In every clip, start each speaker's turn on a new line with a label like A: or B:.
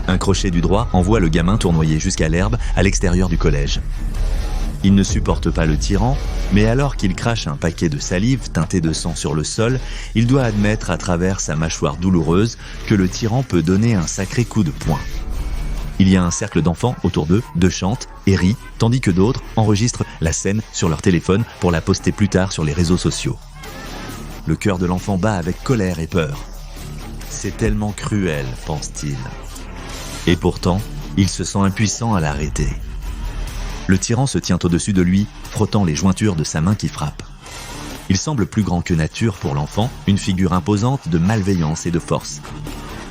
A: Un crochet du droit envoie le gamin tournoyer jusqu'à l'herbe à l'extérieur du collège. Il ne supporte pas le tyran, mais alors qu'il crache un paquet de salive teintée de sang sur le sol, il doit admettre à travers sa mâchoire douloureuse que le tyran peut donner un sacré coup de poing. Il y a un cercle d'enfants autour d'eux, deux chantent et rient, tandis que d'autres enregistrent la scène sur leur téléphone pour la poster plus tard sur les réseaux sociaux. Le cœur de l'enfant bat avec colère et peur. C'est tellement cruel, pense-t-il. Et pourtant, il se sent impuissant à l'arrêter. Le tyran se tient au-dessus de lui, frottant les jointures de sa main qui frappe. Il semble plus grand que nature pour l'enfant, une figure imposante de malveillance et de force.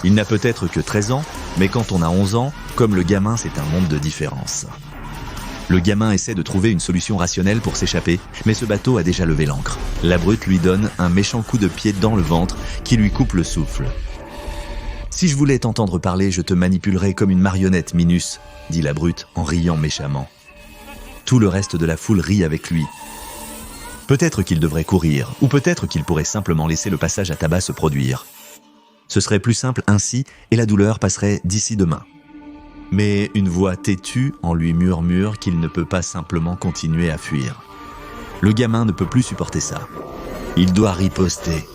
A: Il n'a peut-être que 13 ans, mais quand on a 11 ans, comme le gamin, c'est un monde de différence. Le gamin essaie de trouver une solution rationnelle pour s'échapper, mais ce bateau a déjà levé l'ancre. La brute lui donne un méchant coup de pied dans le ventre qui lui coupe le souffle. « Si je voulais t'entendre parler, je te manipulerais comme une marionnette, Minus, » dit la brute en riant méchamment. Tout le reste de la foule rit avec lui. Peut-être qu'il devrait courir, ou peut-être qu'il pourrait simplement laisser le passage à tabac se produire. Ce serait plus simple ainsi, et la douleur passerait d'ici demain. Mais une voix têtue en lui murmure qu'il ne peut pas simplement continuer à fuir. Le gamin ne peut plus supporter ça. Il doit riposter.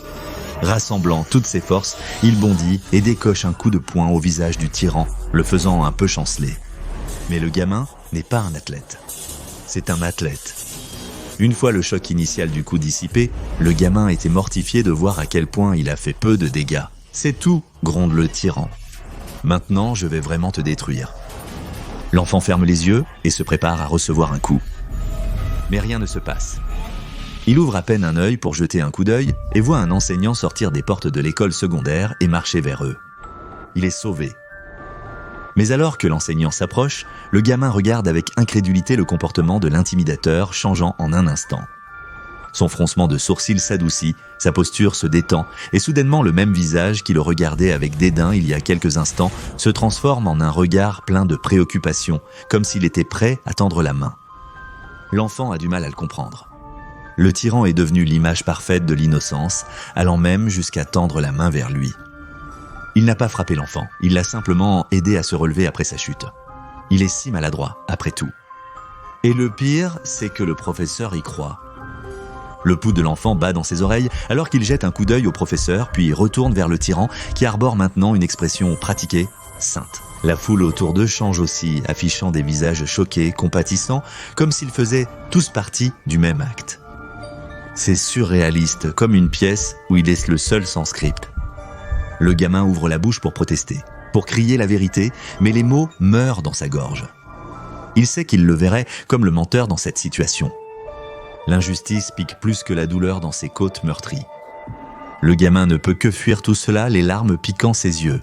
A: Rassemblant toutes ses forces, il bondit et décoche un coup de poing au visage du tyran, le faisant un peu chanceler. Mais le gamin n'est pas un athlète. C'est un athlète. Une fois le choc initial du coup dissipé, le gamin était mortifié de voir à quel point il a fait peu de dégâts. « C'est tout », gronde le tyran. « Maintenant, je vais vraiment te détruire. » L'enfant ferme les yeux et se prépare à recevoir un coup. Mais rien ne se passe. Il ouvre à peine un œil pour jeter un coup d'œil et voit un enseignant sortir des portes de l'école secondaire et marcher vers eux. Il est sauvé. Mais alors que l'enseignant s'approche, le gamin regarde avec incrédulité le comportement de l'intimidateur changeant en un instant. Son froncement de sourcils s'adoucit, sa posture se détend, et soudainement le même visage qui le regardait avec dédain il y a quelques instants se transforme en un regard plein de préoccupation, comme s'il était prêt à tendre la main. L'enfant a du mal à le comprendre. Le tyran est devenu l'image parfaite de l'innocence, allant même jusqu'à tendre la main vers lui. Il n'a pas frappé l'enfant, il l'a simplement aidé à se relever après sa chute. Il est si maladroit, après tout. Et le pire, c'est que le professeur y croit. Le pouls de l'enfant bat dans ses oreilles alors qu'il jette un coup d'œil au professeur, puis retourne vers le tyran qui arbore maintenant une expression pratiquée, sainte. La foule autour d'eux change aussi, affichant des visages choqués, compatissants, comme s'ils faisaient tous partie du même acte. C'est surréaliste, comme une pièce où il est le seul sans script. Le gamin ouvre la bouche pour protester, pour crier la vérité, mais les mots meurent dans sa gorge. Il sait qu'il le verrait comme le menteur dans cette situation. L'injustice pique plus que la douleur dans ses côtes meurtries. Le gamin ne peut que fuir tout cela, les larmes piquant ses yeux.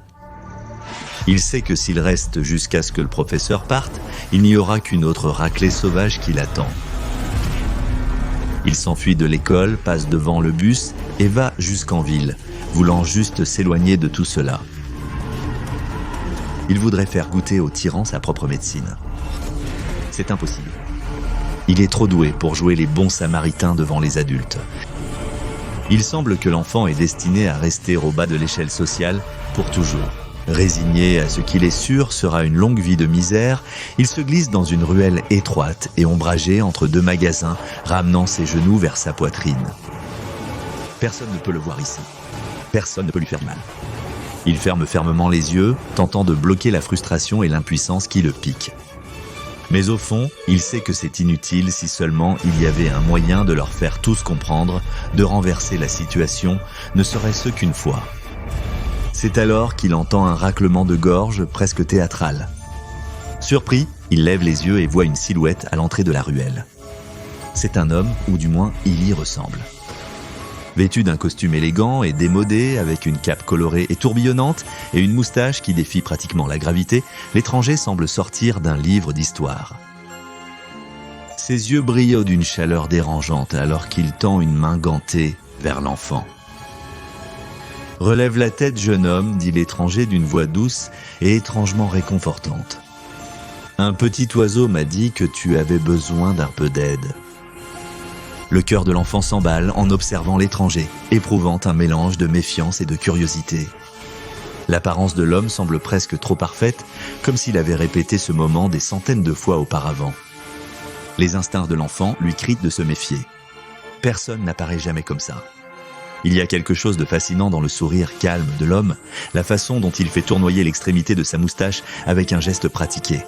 A: Il sait que s'il reste jusqu'à ce que le professeur parte, il n'y aura qu'une autre raclée sauvage qui l'attend. Il s'enfuit de l'école, passe devant le bus et va jusqu'en ville, voulant juste s'éloigner de tout cela. Il voudrait faire goûter au tyran sa propre médecine. C'est impossible. Il est trop doué pour jouer les bons samaritains devant les adultes. Il semble que l'enfant est destiné à rester au bas de l'échelle sociale pour toujours. Résigné à ce qu'il est sûr sera une longue vie de misère, il se glisse dans une ruelle étroite et ombragée entre deux magasins, ramenant ses genoux vers sa poitrine. Personne ne peut le voir ici. Personne ne peut lui faire du mal. Il ferme fermement les yeux, tentant de bloquer la frustration et l'impuissance qui le piquent. Mais au fond, il sait que c'est inutile si seulement il y avait un moyen de leur faire tous comprendre, de renverser la situation, ne serait-ce qu'une fois. C'est alors qu'il entend un raclement de gorge presque théâtral. Surpris, il lève les yeux et voit une silhouette à l'entrée de la ruelle. C'est un homme, ou du moins il y ressemble. Vêtu d'un costume élégant et démodé, avec une cape colorée et tourbillonnante et une moustache qui défie pratiquement la gravité, l'étranger semble sortir d'un livre d'histoire. Ses yeux brillent d'une chaleur dérangeante alors qu'il tend une main gantée vers l'enfant. « Relève la tête, jeune homme, dit l'étranger d'une voix douce et étrangement réconfortante. Un petit oiseau m'a dit que tu avais besoin d'un peu d'aide. » Le cœur de l'enfant s'emballe en observant l'étranger, éprouvant un mélange de méfiance et de curiosité. L'apparence de l'homme semble presque trop parfaite, comme s'il avait répété ce moment des centaines de fois auparavant. Les instincts de l'enfant lui crient de se méfier. Personne n'apparaît jamais comme ça. Il y a quelque chose de fascinant dans le sourire calme de l'homme, la façon dont il fait tournoyer l'extrémité de sa moustache avec un geste pratiqué.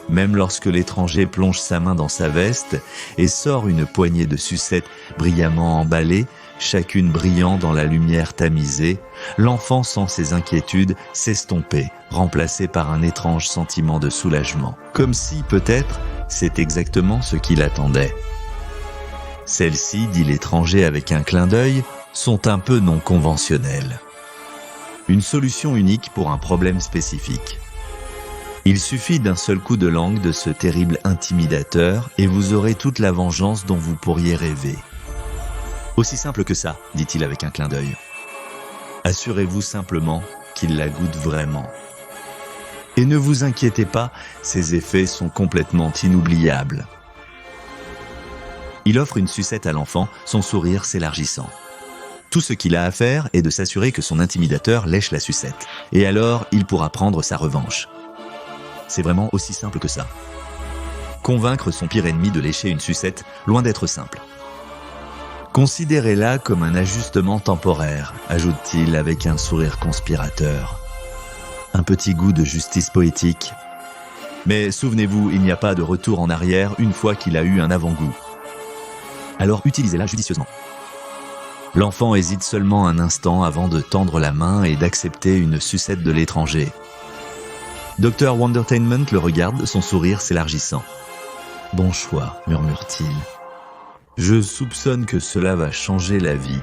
A: Même lorsque l'étranger plonge sa main dans sa veste et sort une poignée de sucettes brillamment emballées, chacune brillant dans la lumière tamisée, l'enfant sent ses inquiétudes s'estomper, remplacées par un étrange sentiment de soulagement. Comme si, peut-être, c'est exactement ce qu'il attendait. Celles-ci, dit l'étranger avec un clin d'œil, sont un peu non conventionnelles. Une solution unique pour un problème spécifique. Il suffit d'un seul coup de langue de ce terrible intimidateur et vous aurez toute la vengeance dont vous pourriez rêver. Aussi simple que ça, dit-il avec un clin d'œil. Assurez-vous simplement qu'il la goûte vraiment. Et ne vous inquiétez pas, ses effets sont complètement inoubliables. Il offre une sucette à l'enfant, son sourire s'élargissant. Tout ce qu'il a à faire est de s'assurer que son intimidateur lèche la sucette. Et alors, il pourra prendre sa revanche. C'est vraiment aussi simple que ça. Convaincre son pire ennemi de lécher une sucette, loin d'être simple. Considérez-la comme un ajustement temporaire, ajoute-t-il avec un sourire conspirateur. Un petit goût de justice poétique. Mais souvenez-vous, il n'y a pas de retour en arrière une fois qu'il a eu un avant-goût. Alors utilisez-la judicieusement. L'enfant hésite seulement un instant avant de tendre la main et d'accepter une sucette de l'étranger. Dr. Wondertainment le regarde, son sourire s'élargissant. « Bon choix, murmure-t-il. Je soupçonne que cela va changer la vie. »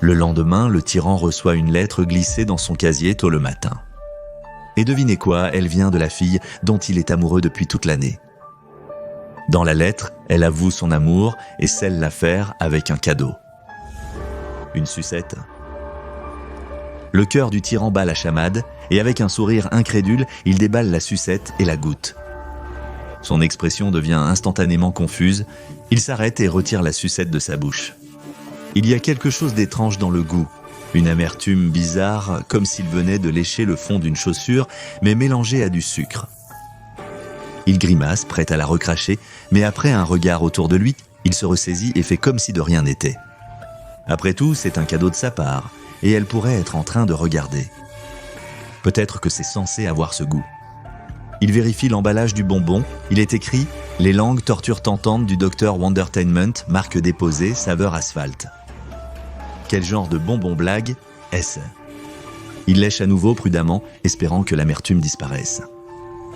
A: Le lendemain, le tyran reçoit une lettre glissée dans son casier tôt le matin. Et devinez quoi, elle vient de la fille dont il est amoureux depuis toute l'année. Dans la lettre, elle avoue son amour et scelle l'affaire avec un cadeau. Une sucette. Le cœur du tyran bat la chamade et avec un sourire incrédule, il déballe la sucette et la goûte. Son expression devient instantanément confuse, il s'arrête et retire la sucette de sa bouche. Il y a quelque chose d'étrange dans le goût, une amertume bizarre, comme s'il venait de lécher le fond d'une chaussure, mais mélangée à du sucre. Il grimace, prêt à la recracher, mais après un regard autour de lui, il se ressaisit et fait comme si de rien n'était. Après tout, c'est un cadeau de sa part, et elle pourrait être en train de regarder. Peut-être que c'est censé avoir ce goût. Il vérifie l'emballage du bonbon, il est écrit « Les langues tortures tentantes du Dr. Wondertainment, marque déposée, saveur asphalte ». Quel genre de bonbon blague est-ce? Il lèche à nouveau prudemment, espérant que l'amertume disparaisse.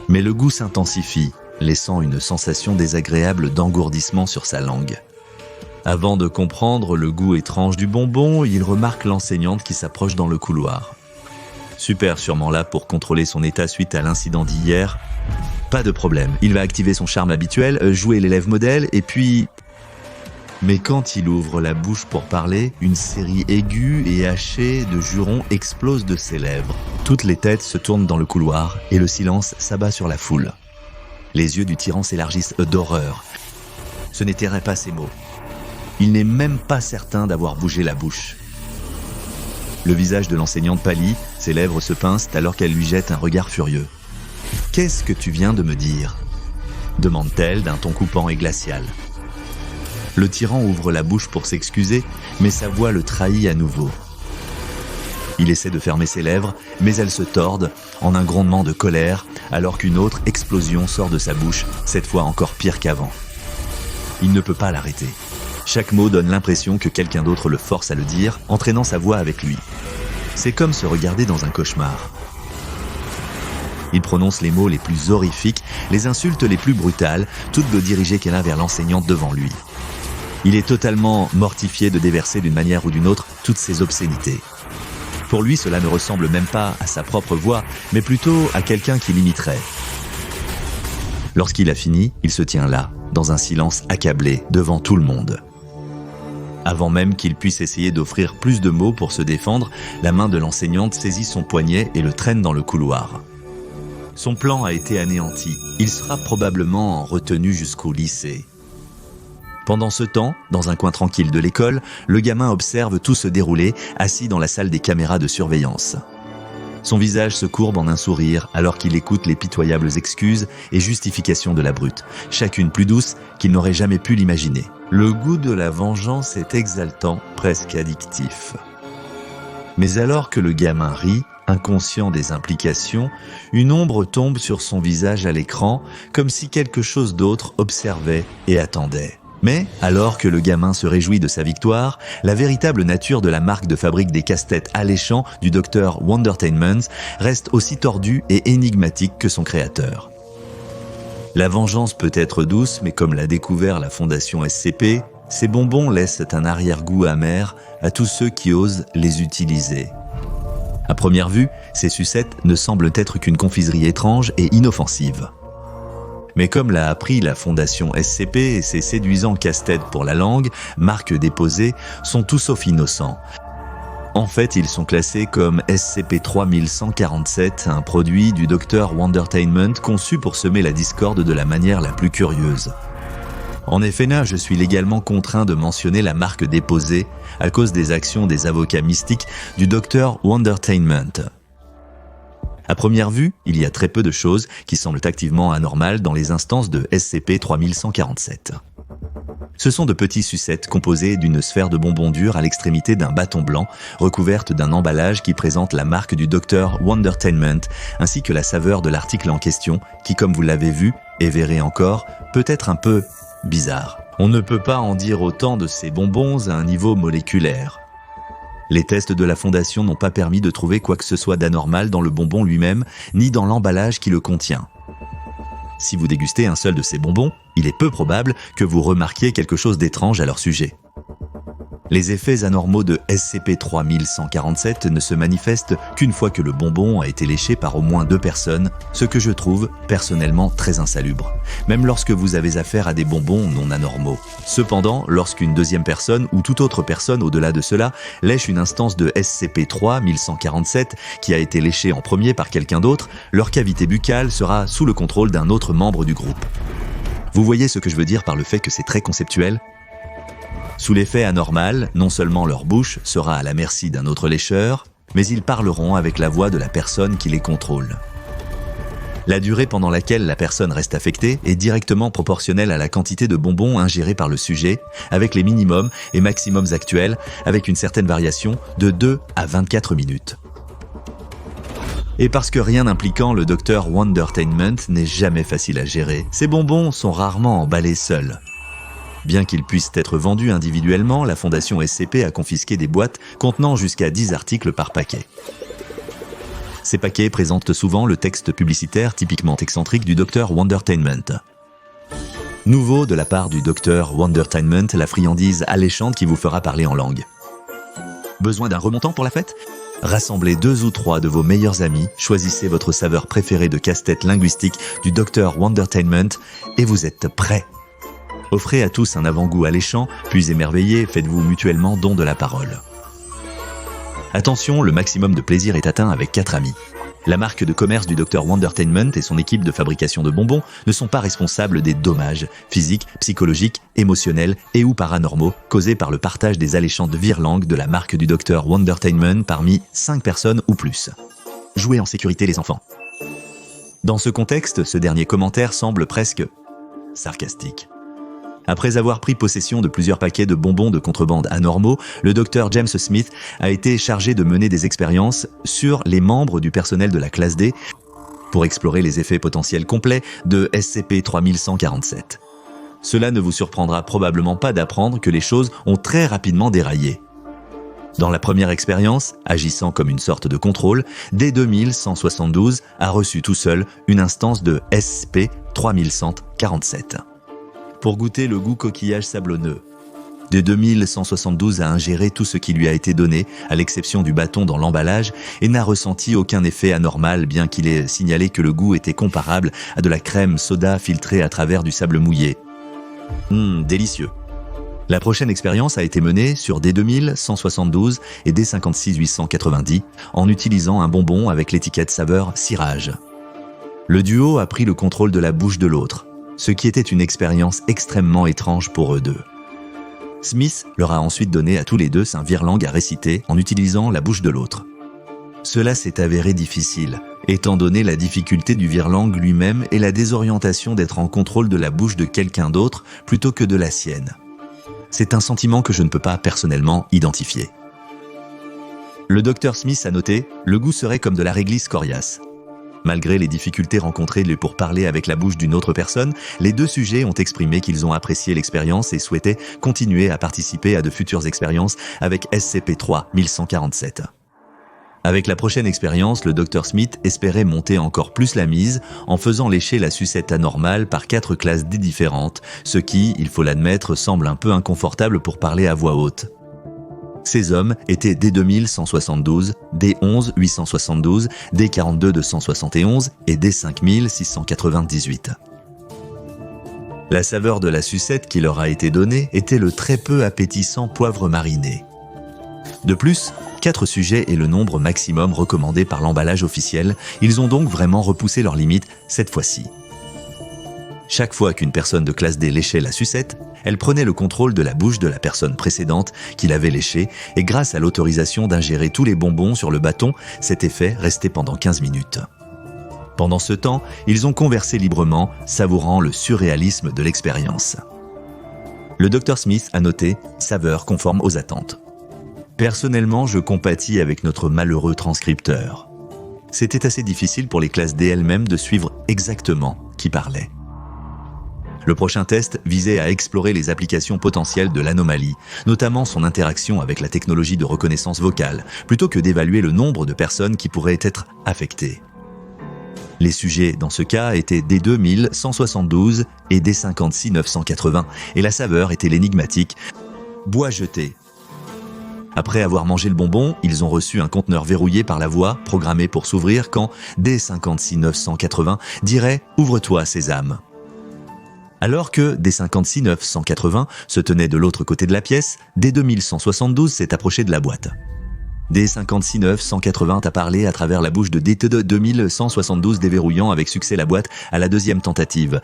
A: Mais le goût s'intensifie, laissant une sensation désagréable d'engourdissement sur sa langue. Avant de comprendre le goût étrange du bonbon, il remarque l'enseignante qui s'approche dans le couloir. Super sûrement là pour contrôler son état suite à l'incident d'hier. Pas de problème, il va activer son charme habituel, jouer l'élève modèle et puis... Mais quand il ouvre la bouche pour parler, une série aiguë et hachée de jurons explose de ses lèvres. Toutes les têtes se tournent dans le couloir et le silence s'abat sur la foule. Les yeux du tyran s'élargissent d'horreur. Ce n'étaient pas ses mots. Il n'est même pas certain d'avoir bougé la bouche. Le visage de l'enseignante pâlit, ses lèvres se pincent alors qu'elle lui jette un regard furieux. « Qu'est-ce que tu viens de me dire ?» demande-t-elle d'un ton coupant et glacial. Le tyran ouvre la bouche pour s'excuser, mais sa voix le trahit à nouveau. Il essaie de fermer ses lèvres, mais elles se tordent en un grondement de colère, alors qu'une autre explosion sort de sa bouche, cette fois encore pire qu'avant. Il ne peut pas l'arrêter. Chaque mot donne l'impression que quelqu'un d'autre le force à le dire, entraînant sa voix avec lui. C'est comme se regarder dans un cauchemar. Il prononce les mots les plus horrifiques, les insultes les plus brutales, toutes de diriger Kenna vers l'enseignante devant lui. Il est totalement mortifié de déverser d'une manière ou d'une autre toutes ces obscénités. Pour lui, cela ne ressemble même pas à sa propre voix, mais plutôt à quelqu'un qui l'imiterait. Lorsqu'il a fini, il se tient là, dans un silence accablé, devant tout le monde. Avant même qu'il puisse essayer d'offrir plus de mots pour se défendre, la main de l'enseignante saisit son poignet et le traîne dans le couloir. Son plan a été anéanti. Il sera probablement retenu jusqu'au lycée. Pendant ce temps, dans un coin tranquille de l'école, le gamin observe tout se dérouler, assis dans la salle des caméras de surveillance. Son visage se courbe en un sourire alors qu'il écoute les pitoyables excuses et justifications de la brute, chacune plus douce qu'il n'aurait jamais pu l'imaginer. Le goût de la vengeance est exaltant, presque addictif. Mais alors que le gamin rit, inconscient des implications, une ombre tombe sur son visage à l'écran, comme si quelque chose d'autre observait et attendait. Mais, alors que le gamin se réjouit de sa victoire, la véritable nature de la marque de fabrique des casse-têtes alléchants du Dr Wondertainment reste aussi tordue et énigmatique que son créateur. La vengeance peut être douce, mais comme l'a découvert la Fondation SCP, ces bonbons laissent un arrière-goût amer à tous ceux qui osent les utiliser. À première vue, ces sucettes ne semblent être qu'une confiserie étrange et inoffensive. Mais comme l'a appris la Fondation SCP et ses séduisants casse-têtes pour la langue, marque déposée, sont tout sauf innocents. En fait, ils sont classés comme SCP-3147, un produit du Dr Wondertainment conçu pour semer la discorde de la manière la plus curieuse. En effet, là, je suis légalement contraint de mentionner la marque déposée à cause des actions des avocats mystiques du Dr Wondertainment. À première vue, il y a très peu de choses qui semblent activement anormales dans les instances de SCP-3147. Ce sont de petits sucettes composés d'une sphère de bonbons durs à l'extrémité d'un bâton blanc, recouverte d'un emballage qui présente la marque du Dr Wondertainment, ainsi que la saveur de l'article en question, qui, comme vous l'avez vu, et verrez encore, peut être un peu bizarre. On ne peut pas en dire autant de ces bonbons à un niveau moléculaire. Les tests de la Fondation n'ont pas permis de trouver quoi que ce soit d'anormal dans le bonbon lui-même, ni dans l'emballage qui le contient. Si vous dégustez un seul de ces bonbons, il est peu probable que vous remarquiez quelque chose d'étrange à leur sujet. Les effets anormaux de SCP-3147 ne se manifestent qu'une fois que le bonbon a été léché par au moins 2 personnes, ce que je trouve personnellement très insalubre, même lorsque vous avez affaire à des bonbons non anormaux. Cependant, lorsqu'une deuxième personne ou toute autre personne au-delà de cela lèche une instance de SCP-3147 qui a été léchée en premier par quelqu'un d'autre, leur cavité buccale sera sous le contrôle d'un autre membre du groupe. Vous voyez ce que je veux dire par le fait que c'est très conceptuel ? Sous l'effet anormal, non seulement leur bouche sera à la merci d'un autre lécheur, mais ils parleront avec la voix de la personne qui les contrôle. La durée pendant laquelle la personne reste affectée est directement proportionnelle à la quantité de bonbons ingérés par le sujet, avec les minimums et maximums actuels, avec une certaine variation de 2 à 24 minutes. Et parce que rien n'impliquant le Dr Wondertainment n'est jamais facile à gérer, ces bonbons sont rarement emballés seuls. Bien qu'ils puissent être vendus individuellement, la Fondation SCP a confisqué des boîtes contenant jusqu'à 10 articles par paquet. Ces paquets présentent souvent le texte publicitaire typiquement excentrique du Dr Wondertainment. Nouveau de la part du Dr Wondertainment, la friandise alléchante qui vous fera parler en langue. Besoin d'un remontant pour la fête ? Rassemblez 2 ou 3 de vos meilleurs amis, choisissez votre saveur préférée de casse-tête linguistique du Dr Wondertainment et vous êtes prêts. Offrez à tous un avant-goût alléchant, puis émerveillés, faites-vous mutuellement don de la parole. Attention, le maximum de plaisir est atteint avec 4 amis. La marque de commerce du Dr Wondertainment et son équipe de fabrication de bonbons ne sont pas responsables des dommages physiques, psychologiques, émotionnels et ou paranormaux causés par le partage des alléchantes virelangues de la marque du Dr Wondertainment parmi 5 personnes ou plus. Jouez en sécurité les enfants. Dans ce contexte, ce dernier commentaire semble presque sarcastique. Après avoir pris possession de plusieurs paquets de bonbons de contrebande anormaux, le Dr James Smith a été chargé de mener des expériences sur les membres du personnel de la classe D pour explorer les effets potentiels complets de SCP-3147. Cela ne vous surprendra probablement pas d'apprendre que les choses ont très rapidement déraillé. Dans la première expérience, agissant comme une sorte de contrôle, D2172 a reçu tout seul une instance de SCP-3147. Pour goûter le goût coquillage sablonneux. D2172 a ingéré tout ce qui lui a été donné, à l'exception du bâton dans l'emballage, et n'a ressenti aucun effet anormal, bien qu'il ait signalé que le goût était comparable à de la crème soda filtrée à travers du sable mouillé. Délicieux. La prochaine expérience a été menée sur D2172 et D56890 en utilisant un bonbon avec l'étiquette saveur cirage. Le duo a pris le contrôle de la bouche de l'autre, ce qui était une expérience extrêmement étrange pour eux deux. Smith leur a ensuite donné à tous les deux un virelang à réciter en utilisant la bouche de l'autre. Cela s'est avéré difficile, étant donné la difficulté du virelang lui-même et la désorientation d'être en contrôle de la bouche de quelqu'un d'autre plutôt que de la sienne. C'est un sentiment que je ne peux pas personnellement identifier. Le Dr Smith a noté « Le goût serait comme de la réglisse coriace ». Malgré les difficultés rencontrées pour parler avec la bouche d'une autre personne, les deux sujets ont exprimé qu'ils ont apprécié l'expérience et souhaitaient continuer à participer à de futures expériences avec SCP-3147. Avec la prochaine expérience, le Dr Smith espérait monter encore plus la mise en faisant lécher la sucette anormale par 4 classes D différentes, ce qui, il faut l'admettre, semble un peu inconfortable pour parler à voix haute. Ces hommes étaient D2172, D11872, D42271 et D5698. La saveur de la sucette qui leur a été donnée était le très peu appétissant poivre mariné. De plus, 4 sujets est le nombre maximum recommandé par l'emballage officiel, ils ont donc vraiment repoussé leurs limites cette fois-ci. Chaque fois qu'une personne de classe D léchait la sucette, elle prenait le contrôle de la bouche de la personne précédente qui l'avait léchée et grâce à l'autorisation d'ingérer tous les bonbons sur le bâton, cet effet restait pendant 15 minutes. Pendant ce temps, ils ont conversé librement, savourant le surréalisme de l'expérience. Le Dr Smith a noté « saveur conforme aux attentes ». Personnellement, je compatis avec notre malheureux transcripteur. C'était assez difficile pour les classes D elles-mêmes de suivre exactement qui parlait. Le prochain test visait à explorer les applications potentielles de l'anomalie, notamment son interaction avec la technologie de reconnaissance vocale, plutôt que d'évaluer le nombre de personnes qui pourraient être affectées. Les sujets, dans ce cas, étaient D2172 et D56980, et la saveur était l'énigmatique « bois jeté ». Après avoir mangé le bonbon, ils ont reçu un conteneur verrouillé par la voix, programmé pour s'ouvrir quand D56980 dirait « ouvre-toi, sésame ». Alors que D56980 se tenait de l'autre côté de la pièce, D2172 s'est approché de la boîte. D56980 a parlé à travers la bouche de D2172 déverrouillant avec succès la boîte à la deuxième tentative.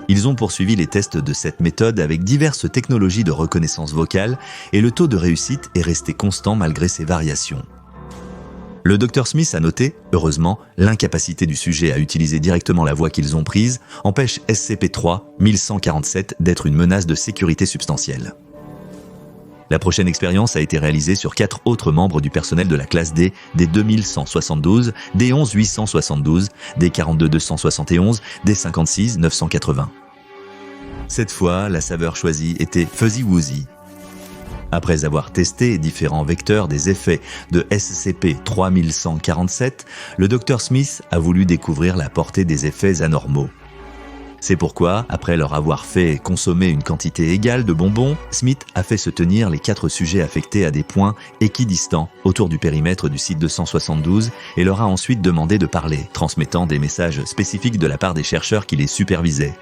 A: Ils ont poursuivi les tests de cette méthode avec diverses technologies de reconnaissance vocale et le taux de réussite est resté constant malgré ces variations. Le Dr Smith a noté, heureusement, l'incapacité du sujet à utiliser directement la voix qu'ils ont prise empêche SCP-3147 d'être une menace de sécurité substantielle. La prochaine expérience a été réalisée sur 4 autres membres du personnel de la classe D, D2172, D11872, D42271, D56980. Cette fois, la saveur choisie était Fuzzy Wuzzy. Après avoir testé différents vecteurs des effets de SCP-3147, le Dr Smith a voulu découvrir la portée des effets anormaux. C'est pourquoi, après leur avoir fait consommer une quantité égale de bonbons, Smith a fait se tenir les 4 sujets affectés à des points équidistants autour du périmètre du site 272 et leur a ensuite demandé de parler, transmettant des messages spécifiques de la part des chercheurs qui les supervisaient.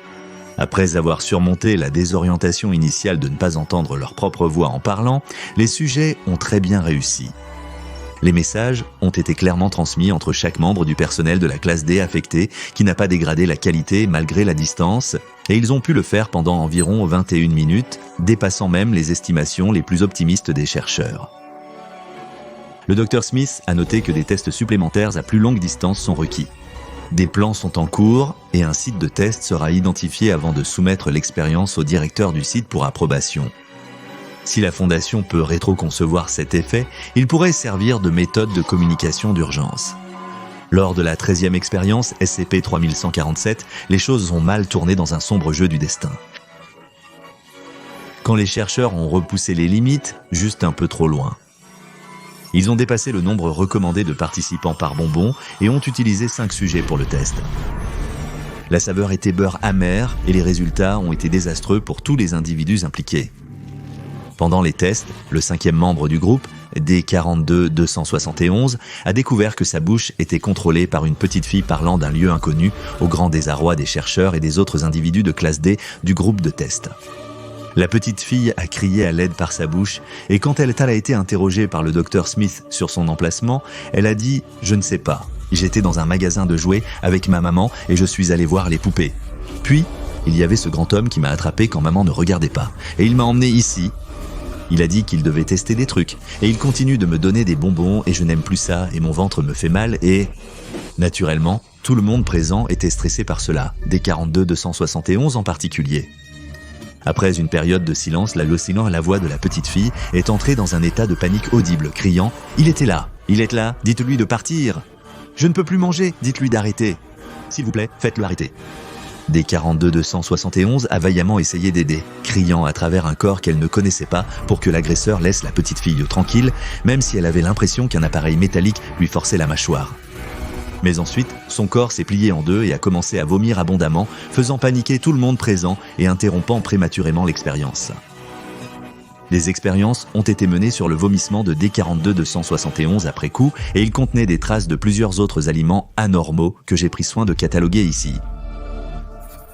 A: Après avoir surmonté la désorientation initiale de ne pas entendre leur propre voix en parlant, les sujets ont très bien réussi. Les messages ont été clairement transmis entre chaque membre du personnel de la classe D affecté qui n'a pas dégradé la qualité malgré la distance et ils ont pu le faire pendant environ 21 minutes, dépassant même les estimations les plus optimistes des chercheurs. Le Dr Smith a noté que des tests supplémentaires à plus longue distance sont requis. Des plans sont en cours et un site de test sera identifié avant de soumettre l'expérience au directeur du site pour approbation. Si la Fondation peut rétro-concevoir cet effet, il pourrait servir de méthode de communication d'urgence. Lors de la 13e expérience SCP-3147, les choses ont mal tourné dans un sombre jeu du destin. Quand les chercheurs ont repoussé les limites, juste un peu trop loin. Ils ont dépassé le nombre recommandé de participants par bonbon et ont utilisé 5 sujets pour le test. La saveur était beurre amer et les résultats ont été désastreux pour tous les individus impliqués. Pendant les tests, le 5e membre du groupe, D42271, a découvert que sa bouche était contrôlée par une petite fille parlant d'un lieu inconnu, au grand désarroi des chercheurs et des autres individus de classe D du groupe de test. La petite fille a crié à l'aide par sa bouche et quand elle a été interrogée par le Dr Smith sur son emplacement, elle a dit « Je ne sais pas, j'étais dans un magasin de jouets avec ma maman et je suis allée voir les poupées. Puis, Il y avait ce grand homme qui m'a attrapé quand maman ne regardait pas. Et il m'a emmené ici. Il a dit qu'il devait tester des trucs. Et il continue de me donner des bonbons et je n'aime plus ça et mon ventre me fait mal et... Naturellement, tout le monde présent était stressé par cela, des 42-271 en particulier. Après une période de silence, la voix de la petite fille est entrée dans un état de panique audible, criant « Il était là, dites-lui de partir !»« Je ne peux plus manger, dites-lui d'arrêter !»« S'il vous plaît, faites-le arrêter !» Des 42-271 a vaillamment essayé d'aider, criant à travers un corps qu'elle ne connaissait pas pour que l'agresseur laisse la petite fille tranquille, même si elle avait l'impression qu'un appareil métallique lui forçait la mâchoire. Mais ensuite, son corps s'est plié en deux et a commencé à vomir abondamment, faisant paniquer tout le monde présent et interrompant prématurément l'expérience. Les expériences ont été menées sur le vomissement de D42-271 après coup et il contenait des traces de plusieurs autres aliments anormaux que j'ai pris soin de cataloguer ici.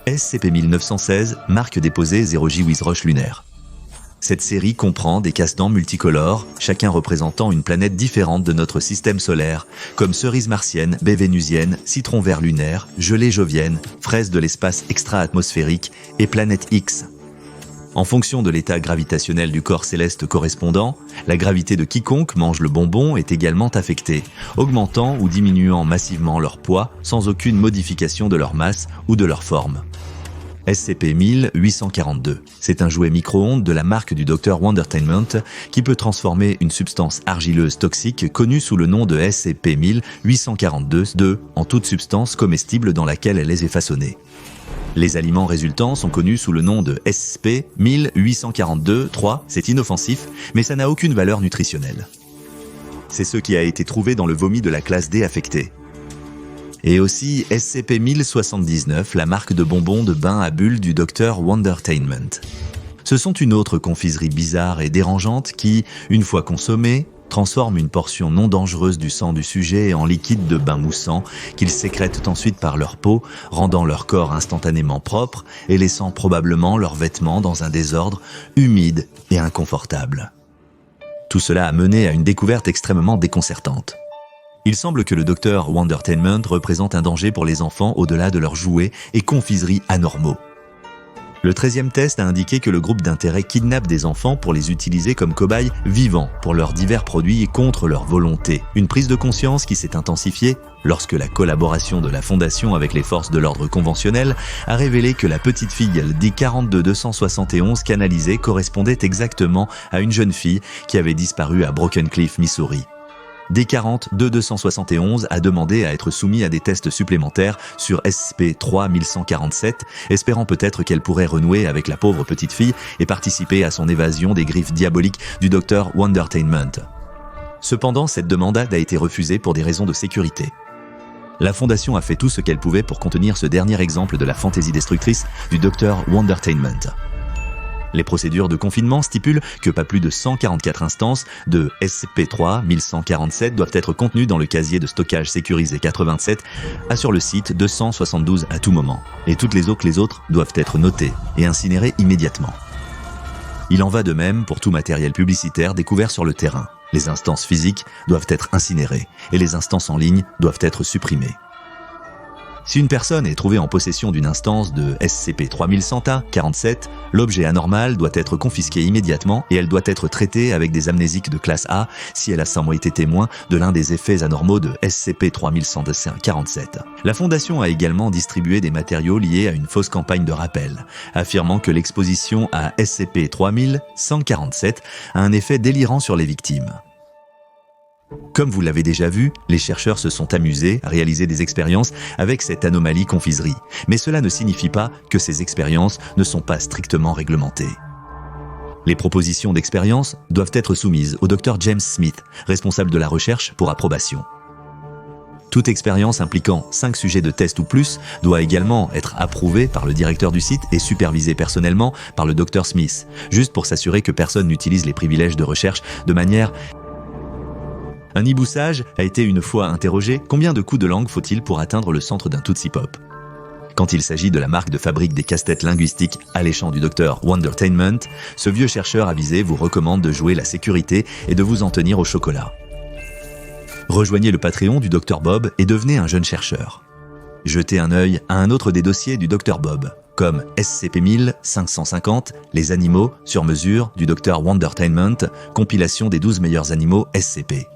A: SCP-1916, marque déposée 0J Wizrush lunaire. Cette série comprend des casse-dents multicolores, chacun représentant une planète différente de notre système solaire, comme cerise martienne, baie vénusienne, citron vert lunaire, gelée jovienne, fraise de l'espace extra-atmosphérique et planète X. En fonction de l'état gravitationnel du corps céleste correspondant, la gravité de quiconque mange le bonbon est également affectée, augmentant ou diminuant massivement leur poids sans aucune modification de leur masse ou de leur forme. SCP-1842. C'est un jouet micro-ondes de la marque du Dr Wondertainment qui peut transformer une substance argileuse toxique connue sous le nom de SCP-1842-2 en toute substance comestible dans laquelle elle est façonnée. Les aliments résultants sont connus sous le nom de SCP-1842-3, c'est inoffensif, mais ça n'a aucune valeur nutritionnelle. C'est ce qui a été trouvé dans le vomi de la classe D affectée. Et aussi SCP-1079, la marque de bonbons de bain à bulles du Dr Wondertainment. Ce sont une autre confiserie bizarre et dérangeante qui, une fois consommée, transforme une portion non dangereuse du sang du sujet en liquide de bain moussant qu'ils sécrètent ensuite par leur peau, rendant leur corps instantanément propre et laissant probablement leurs vêtements dans un désordre humide et inconfortable. Tout cela a mené à une découverte extrêmement déconcertante. Il semble que le Dr Wondertainment représente un danger pour les enfants au-delà de leurs jouets et confiseries anormaux. Le 13e test a indiqué que le groupe d'intérêt kidnappe des enfants pour les utiliser comme cobayes vivants pour leurs divers produits contre leur volonté. Une prise de conscience qui s'est intensifiée lorsque la collaboration de la Fondation avec les forces de l'ordre conventionnel a révélé que la petite fille D42-271 canalisée correspondait exactement à une jeune fille qui avait disparu à Broken Cliff, Missouri. D42-271 a demandé à être soumis à des tests supplémentaires sur SCP-3147, espérant peut-être qu'elle pourrait renouer avec la pauvre petite fille et participer à son évasion des griffes diaboliques du Dr Wondertainment. Cependant, cette demande a été refusée pour des raisons de sécurité. La Fondation a fait tout ce qu'elle pouvait pour contenir ce dernier exemple de la fantaisie destructrice du Dr Wondertainment. Les procédures de confinement stipulent que pas plus de 144 instances de SCP-3147 doivent être contenues dans le casier de stockage sécurisé 87 sur le site 272 à tout moment. Et toutes les autres doivent être notées et incinérées immédiatement. Il en va de même pour tout matériel publicitaire découvert sur le terrain. Les instances physiques doivent être incinérées et les instances en ligne doivent être supprimées. Si une personne est trouvée en possession d'une instance de SCP-3147, l'objet anormal doit être confisqué immédiatement et elle doit être traitée avec des amnésiques de classe A si elle a sans été témoin de l'un des effets anormaux de SCP-3147. La Fondation a également distribué des matériaux liés à une fausse campagne de rappel, affirmant que l'exposition à SCP-3147 a un effet délirant sur les victimes. Comme vous l'avez déjà vu, les chercheurs se sont amusés à réaliser des expériences avec cette anomalie confiserie. Mais cela ne signifie pas que ces expériences ne sont pas strictement réglementées. Les propositions d'expérience doivent être soumises au Dr James Smith, responsable de la recherche, pour approbation. Toute expérience impliquant 5 sujets de test ou plus doit également être approuvée par le directeur du site et supervisée personnellement par le Dr Smith, juste pour s'assurer que personne n'utilise les privilèges de recherche de manière... Un hibou-sage a été une fois interrogé « Combien de coups de langue faut-il pour atteindre le centre d'un Tootsie Pop ?» Quand il s'agit de la marque de fabrique des casse-têtes linguistiques alléchants du Dr Wondertainment, ce vieux chercheur avisé vous recommande de jouer la sécurité et de vous en tenir au chocolat. Rejoignez le Patreon du Dr Bob et devenez un jeune chercheur. Jetez un œil à un autre des dossiers du Dr Bob, comme SCP-1000, 550, Les animaux, sur mesure, du Dr. Wondertainment, compilation des 12 meilleurs animaux SCP.